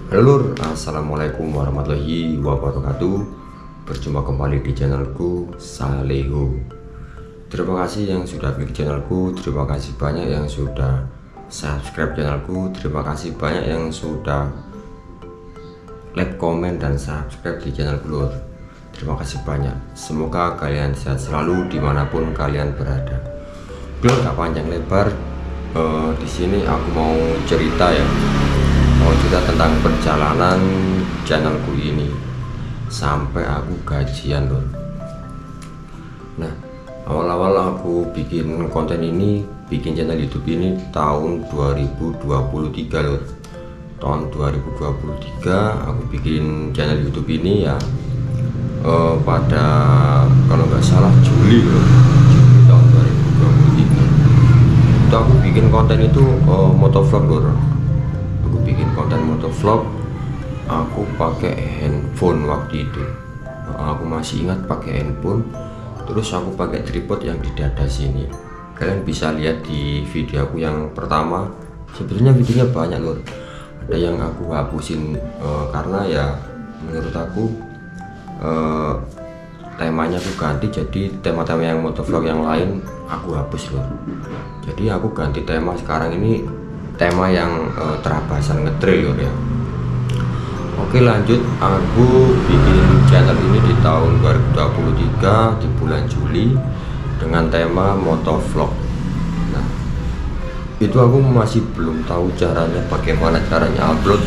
Halo lur, assalamualaikum warahmatullahi wabarakatuh. Berjumpa kembali di channelku Saleho. Terima kasih yang sudah klik channelku. Terima kasih banyak yang sudah subscribe channelku. Terima kasih banyak yang sudah like, komen, dan subscribe di channelku lur. Terima kasih banyak. Semoga kalian sehat selalu dimanapun kalian berada. Lur, gak panjang lebar. Di sini aku mau cerita tentang perjalanan channelku ini sampai aku gajian lor. Nah, awal-awal aku bikin konten ini, bikin channel YouTube ini tahun 2023 lor. Tahun 2023 aku bikin channel YouTube ini ya, pada kalau nggak salah Juli lor. Juli tahun 2023 itu aku bikin konten itu motovlog lor. Aku bikin konten motovlog, aku pakai handphone waktu itu. Aku masih ingat pakai handphone. Terus aku pakai tripod yang di dada sini. Kalian bisa lihat di video aku yang pertama. Sebenarnya videonya banyak loh. Ada yang aku hapusin karena ya menurut aku temanya aku ganti. Jadi tema-tema yang motovlog yang lain aku hapus loh. Jadi aku ganti tema sekarang ini, tema yang terabasan ngetrail ya. Oke, lanjut. Aku bikin channel ini di tahun 2023 di bulan Juli dengan tema motovlog. Nah, itu aku masih belum tahu caranya, bagaimana caranya upload,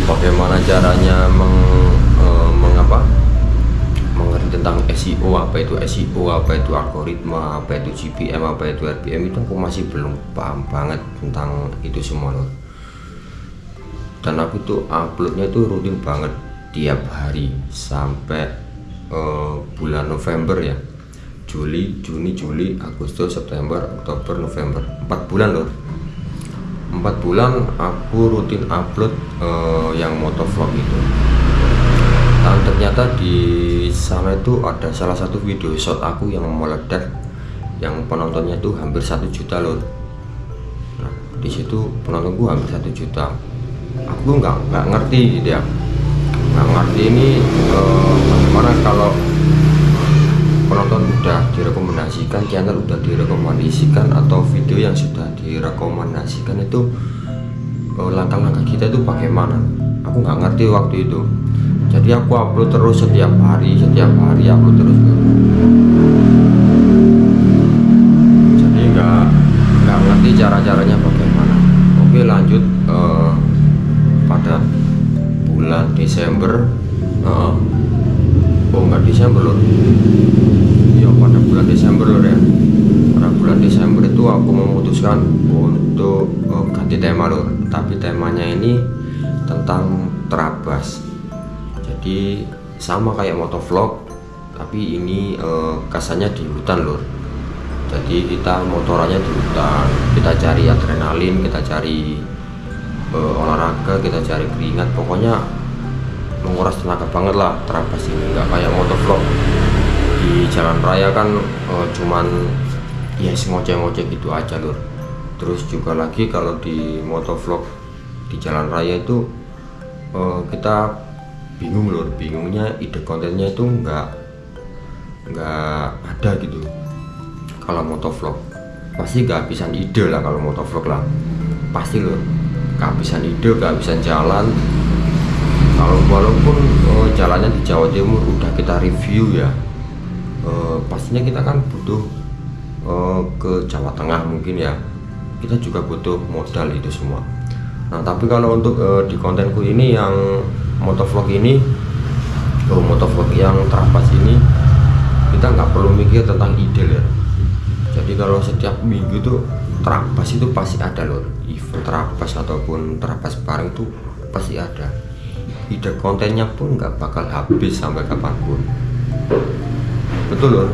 bagaimana caranya mengerti tentang SEO, apa itu SEO, apa itu algoritma, apa itu GPM, apa itu RPM. Itu aku masih belum paham banget tentang itu semua loh. Dan aku tuh uploadnya tuh rutin banget tiap hari sampai bulan November ya. Juli, Juni, Juli, Agustus, September, Oktober, November. 4 bulan loh. 4 bulan aku rutin upload yang motovlog itu. Dan ternyata di sana itu ada salah satu video short aku yang meledak, yang penontonnya tuh hampir 1 juta loh. Nah, di situ penontonku hampir 1 juta. Aku nggak ngerti gitu ya, nggak ngerti ini bagaimana kalau penonton udah direkomendasikan, channel udah direkomendasikan, atau video yang sudah direkomendasikan itu langkah-langkah kita itu bagaimana. Aku nggak ngerti waktu itu. Jadi aku upload terus setiap hari upload terus. Jadi nggak ngerti cara-caranya bagaimana. Oke, lanjut. Pada bulan Desember, nggak Desember loh. Iya, pada bulan Desember loh ya. Pada bulan Desember itu aku memutuskan untuk ganti tema loh. Tapi temanya ini tentang terabas. Jadi sama kayak motovlog, tapi ini kesannya di hutan lur. Jadi kita motorannya di hutan, kita cari adrenalin, kita cari olahraga, kita cari keringat, pokoknya menguras tenaga banget lah terabas ini. Nggak kayak motovlog di jalan raya kan cuman ya ngoceh-ngoceh gitu aja lur. Terus juga lagi kalau di motovlog di jalan raya itu kita bingung lur, bingungnya ide kontennya itu nggak ada gitu. Kalau motovlog pasti kehabisan ide lah, kalau motovlog lah pasti lur, kehabisan ide, kehabisan jalan. Kalau walaupun jalannya di Jawa Timur udah kita review ya, pastinya kita kan butuh ke Jawa Tengah mungkin ya, kita juga butuh modal itu semua. Nah, tapi kalau untuk di kontenku ini yang motovlog ini, motovlog yang terabas ini, kita nggak perlu mikir tentang ide ya. Jadi kalau setiap minggu tuh terabas itu pasti ada loh, event terabas ataupun terabas bareng itu pasti ada. Ide kontennya pun nggak bakal habis sampai kapanpun. Betul loh,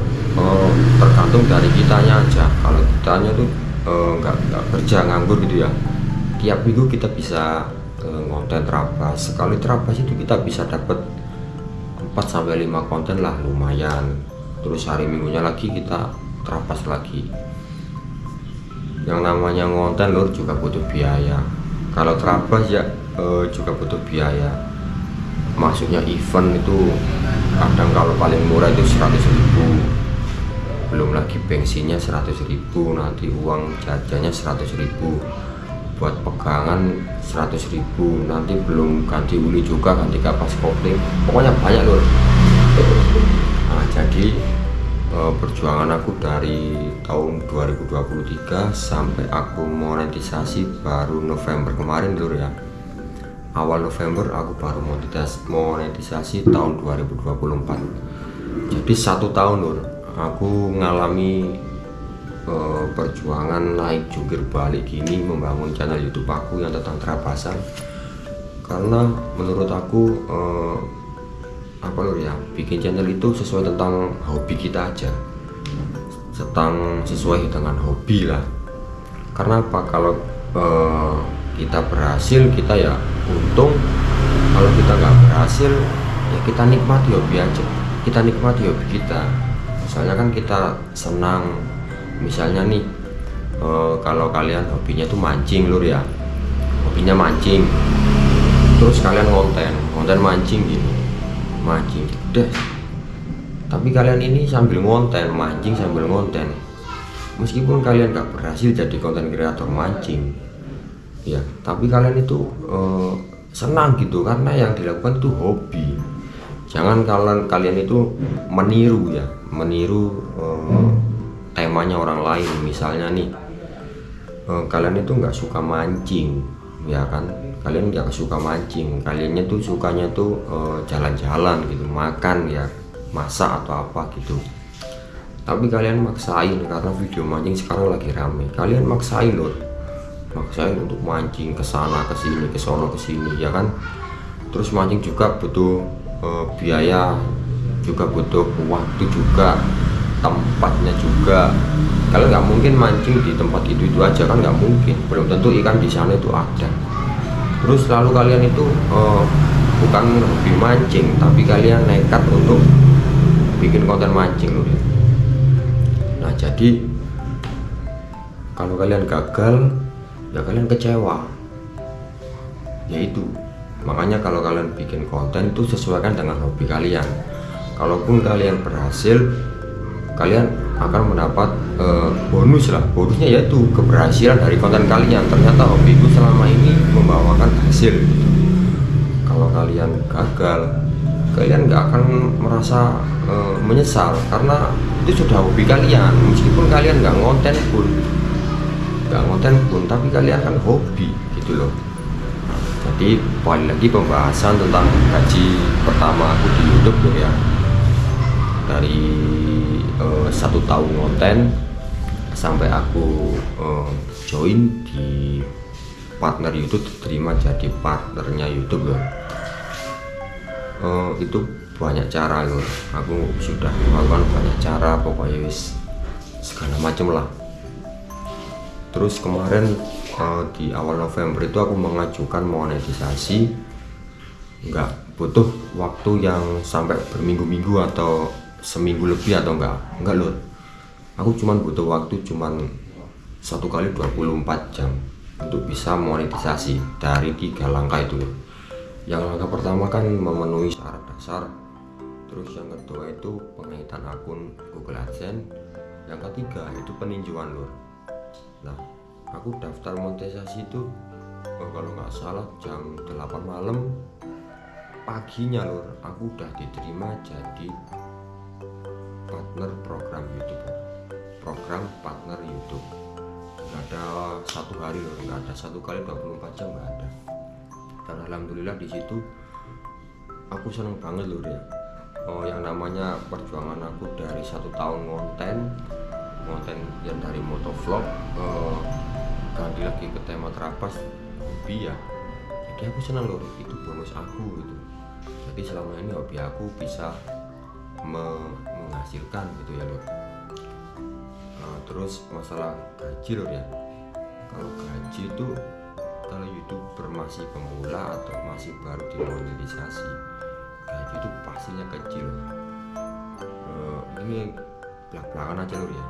tergantung dari kitanya aja. Kalau kitanya tuh nggak kerja, nganggur gitu ya, tiap minggu kita bisa konten terabas. Sekali terabas itu kita bisa dapat 4-5 konten lah, lumayan. Terus hari minggunya lagi kita terabas lagi. Yang namanya ngonten lur juga butuh biaya. Kalau terabas ya juga butuh biaya. Maksudnya event itu kadang kalau paling murah itu 100.000, belum lagi bensinnya 100.000, nanti uang jajannya 100.000, buat pegangan 100.000, nanti belum ganti uli juga, ganti kapas kopling, pokoknya banyak loh. Nah, jadi perjuangan aku dari tahun 2023 sampai aku monetisasi baru November kemarin lur ya. Awal November aku baru monetisasi tahun 2024. Jadi 1 tahun lur aku ngalami perjuangan naik jungkir balik gini membangun channel YouTube aku yang tentang terapasan. Karena menurut aku apa lur ya, bikin channel itu sesuai tentang hobi kita aja, sesuai dengan hobi lah. Karena apa, kalau kita berhasil kita ya untung, kalau kita nggak berhasil ya kita nikmati hobi aja, kita nikmati hobi kita. Misalnya kan kita senang, misalnya nih kalau kalian hobinya tuh mancing lur ya, hobinya mancing, terus kalian konten mancing gini, mancing deh, tapi kalian ini sambil ngonten, mancing sambil ngonten, meskipun kalian gak berhasil jadi konten kreator mancing ya, tapi kalian itu senang gitu, karena yang dilakukan itu hobi. Jangan kalian itu meniru ya, meniru temanya orang lain. Misalnya nih kalian itu nggak suka mancing ya kan, kalian nggak suka mancing, kaliannya tuh sukanya tuh jalan-jalan gitu, makan ya, masak atau apa gitu, tapi kalian maksain karena video mancing sekarang lagi rame, kalian maksain loh, maksain untuk mancing ke sana ke sini, ke sono ke sini ya kan. Terus mancing juga butuh biaya, juga butuh waktu juga, tempatnya juga. Kalian nggak mungkin mancing di tempat itu aja kan, nggak mungkin, belum tentu ikan di sana itu ada. Terus lalu kalian itu bukan hobi mancing, tapi kalian nekat untuk bikin konten mancing loh. Nah jadi kalau kalian gagal ya kalian kecewa, yaitu makanya kalau kalian bikin konten itu sesuaikan dengan hobi kalian. Kalaupun kalian berhasil, kalian akan mendapat bonus lah, bonusnya yaitu keberhasilan dari konten kalian. Ternyata hobi itu selama ini membawakan hasil gitu. Kalau kalian gagal, kalian nggak akan merasa menyesal, karena itu sudah hobi kalian. Meskipun kalian nggak ngonten pun, tapi kalian kan hobi gitu loh. Jadi balik lagi pembahasan tentang gaji pertama aku di YouTube loh ya, dari 1 tahun konten sampai aku join di partner YouTube, diterima jadi partnernya YouTube loh. Itu banyak cara loh, aku sudah melakukan banyak cara, pokoknya segala macam lah. Terus kemarin di awal November itu aku mengajukan monetisasi, nggak butuh waktu yang sampai berminggu-minggu atau seminggu lebih atau enggak loh. Aku cuman butuh waktu cuman 1 kali 24 jam untuk bisa monetisasi dari 3 langkah itu. Yang langkah pertama kan memenuhi syarat dasar, terus yang kedua itu pengeditan akun Google AdSense, yang ketiga itu peninjauan lur. Nah aku daftar monetisasi itu kalau nggak salah jam 8 malam, paginya lur aku udah diterima jadi partner program YouTube, program partner YouTube. Nggak ada 1 hari loh, nggak ada 1 kali 24 jam, nggak ada. Dan alhamdulillah di situ aku seneng banget loh ya. Yang namanya perjuangan aku dari 1 tahun konten yang dari motovlog ganti lagi ke tema terapas hobi ya. Jadi aku seneng loh, itu bonus aku gitu. Jadi selama ini hobi aku bisa menghasilkan gitu ya loh. Terus masalah gaji loh ya, kalau gaji itu kalau YouTuber masih pemula atau masih baru dimonetisasi, gaji itu pastinya kecil. Ini belak-belakan aja loh ya,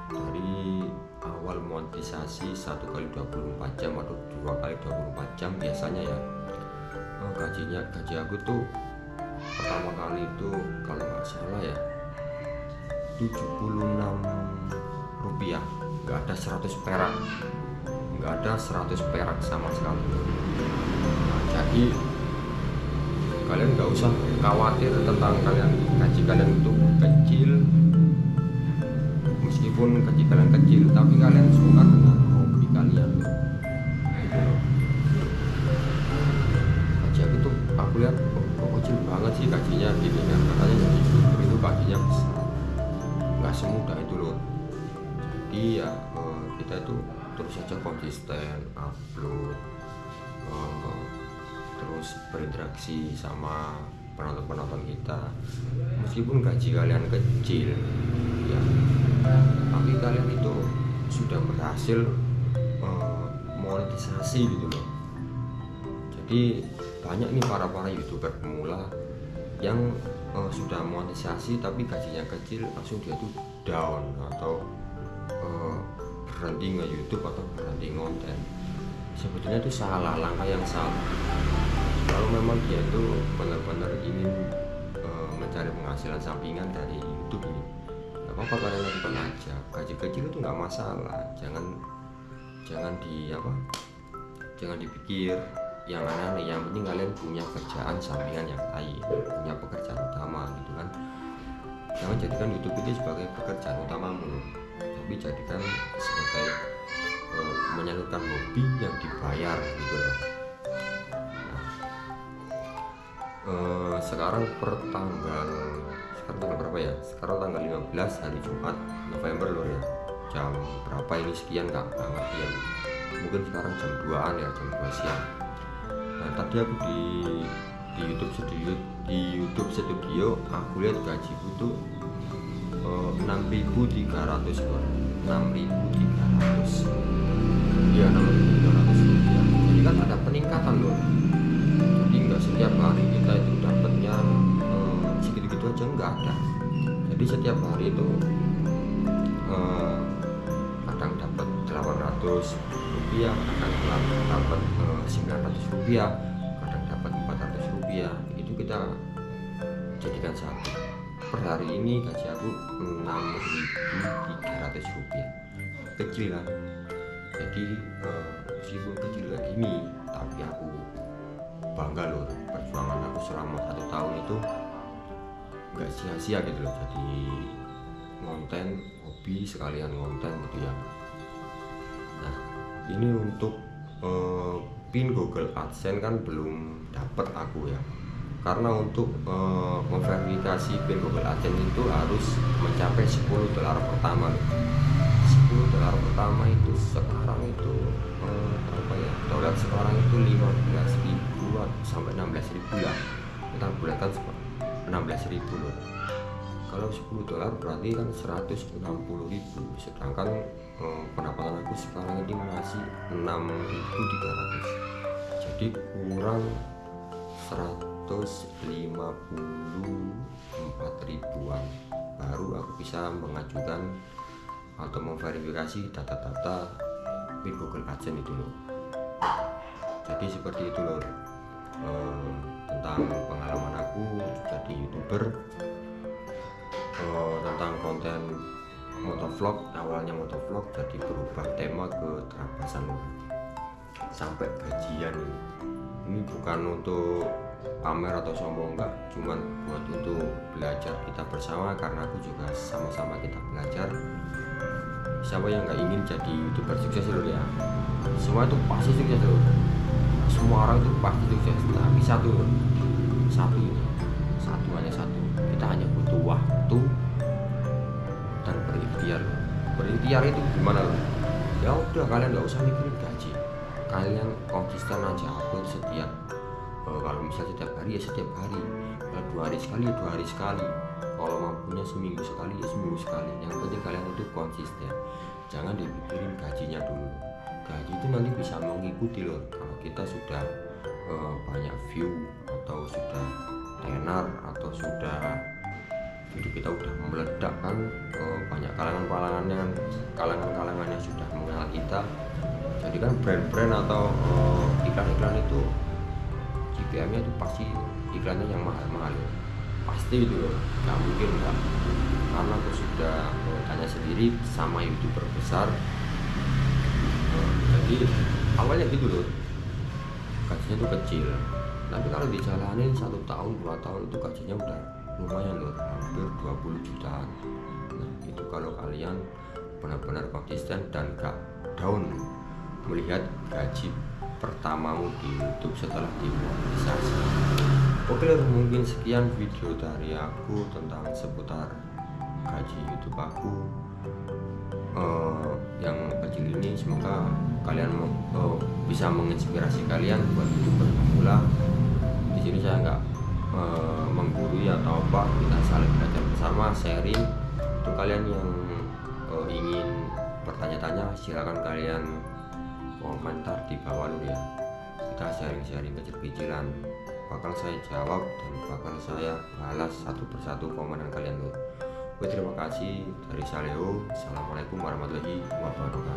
dari awal monetisasi 1 kali 24 jam atau 2 kali 24 jam biasanya ya, gaji aku tuh pertama kali itu kalau nggak salah ya 76 rupiah, nggak ada 100 perak, nggak ada 100 perak sama sekali. Nah, jadi kalian nggak usah khawatir tentang gaji kalian itu kecil. Meskipun gaji kalian kecil, tapi kalian suka dengan hobi kalian gitu loh. Gaji aku tuh aku lihat kok kecil banget sih gajinya gitu kan, katanya jadi YouTuber itu gajinya besar. Nggak semudah itu loh. Jadi ya kita itu terus saja konsisten upload, terus berinteraksi sama penonton kita. Meskipun gaji kalian kecil ya, tapi kalian itu sudah berhasil monetisasi gitu loh. Jadi banyak nih para YouTuber pemula yang sudah monetisasi tapi gajinya kecil, langsung dia tuh down atau berhenti nge-YouTube atau berhenti konten. Sebetulnya itu salah, langkah yang salah. Kalau memang dia itu benar-benar ingin mencari penghasilan sampingan dari YouTube ini, nggak apa-apa, kalian lakukan aja. Gaji kecil itu nggak masalah, jangan dipikir yang aneh-aneh. Yang penting kalian punya kerjaan sampingan yang lain, punya pekerjaan utama gitu kan. Jangan jadikan YouTube ini sebagai pekerjaan utamamu, tapi jadikan sebagai menyalurkan hobi yang dibayar gitu loh. Sekarang tanggal berapa ya? Sekarang tanggal 15 hari Jumat November loh ya. Jam berapa ini sekian nggak ngerti ya. Mungkin sekarang jam 2-an ya, jam 2 siang. Nah tadi aku di YouTube studio aku lihat gajiku tuh 6.300 loh. 6.300 ya, 6.300 rupiah. Jadi kan ada peningkatan loh. Jadi nggak setiap hari kita itu dapatnya segitu-gitu aja, nggak ada. Jadi setiap hari itu kadang dapat 800 rupiah, kadang dapat 900 rupiah, kadang dapat 400 rupiah. Itu kita jadikan satu. Per hari ini gaji aku 6.300 rupiah. Kecil kan? Jadi meskipun kecil kayak gini, tapi aku bangga loh, perjuangan aku selama 1 tahun itu nggak sia-sia gitu loh. Jadi konten hobi sekalian konten gitu ya. Nah ini untuk pin Google AdSense kan belum dapat aku ya, karena untuk memverifikasi pin Google AdSense itu harus mencapai $10 pertama loh. $10 pertama itu sekarang itu berapa ya, dolar sekarang itu 15.000 sampai 16.000 lah, kita bulatkan 16.000 loh. Kalau $10 berarti kan 160.000, sedangkan pendapatan aku sekarang ini masih 6.300, jadi kurang 154 ribuan baru aku bisa mengajukan atau memverifikasi data-data di Google AdSense itu loh. Jadi seperti itu loh, tentang pengalaman aku jadi YouTuber, tentang konten motovlog. Awalnya motovlog jadi berubah tema ke terabasan sampai gajian. Ini bukan untuk pamer atau sombong, enggak, cuman buat untuk belajar kita bersama, karena aku juga sama-sama kita belajar. Siapa yang nggak ingin jadi YouTuber sukses loh ya? Semua itu pasti sukses loh, semua orang itu pasti sukses, tapi satu kita hanya butuh waktu dan berikhtiar. Berikhtiar itu gimana loh? Ya udah, kalian nggak usah mikirin gaji, kalian konsisten aja upload setiap kalau misalnya setiap hari ya setiap hari, kalau 2 hari sekali ya 2 hari sekali, kalau mampunya seminggu sekali ya seminggu sekali. Yang penting kalian itu konsisten, jangan dipikirin gajinya dulu. Gaji itu nanti bisa mengikuti loh kalau kita sudah banyak view atau sudah tenar atau sudah YouTube kita udah meledak kan, banyak kalangan yang sudah mengenal kita. Jadi kan brand-brand atau iklan-iklan itu CPM-nya itu pasti iklannya yang mahal-mahal, pasti itu loh, nggak mungkin enggak. Karena aku sudah tanya sendiri sama YouTuber besar, jadi awalnya gitu loh, gajinya tuh kecil, tapi kalau dijalanin 1 tahun 2 tahun itu gajinya udah lumayan loh, hampir 20 jutaan. Nah itu kalau kalian benar-benar konsisten dan gak down melihat gaji pertamamu di YouTube setelah dimonetisasi. Oke, mungkin sekian video dari aku tentang seputar gaji YouTube aku yang kecil ini. Semoga kalian bisa menginspirasi kalian buat YouTuber pemula. Di sini saya nggak menggurui atau apa, kita saling belajar bersama, sharing. Untuk kalian yang ingin bertanya-tanya, silakan kalian komentar di bawah dulu ya. Kita sharing-sharing kecil-kecilan, bakal saya jawab dan bakal saya balas satu persatu komenan kalian loh. Terima kasih dari Saleho. Assalamualaikum warahmatullahi wabarakatuh.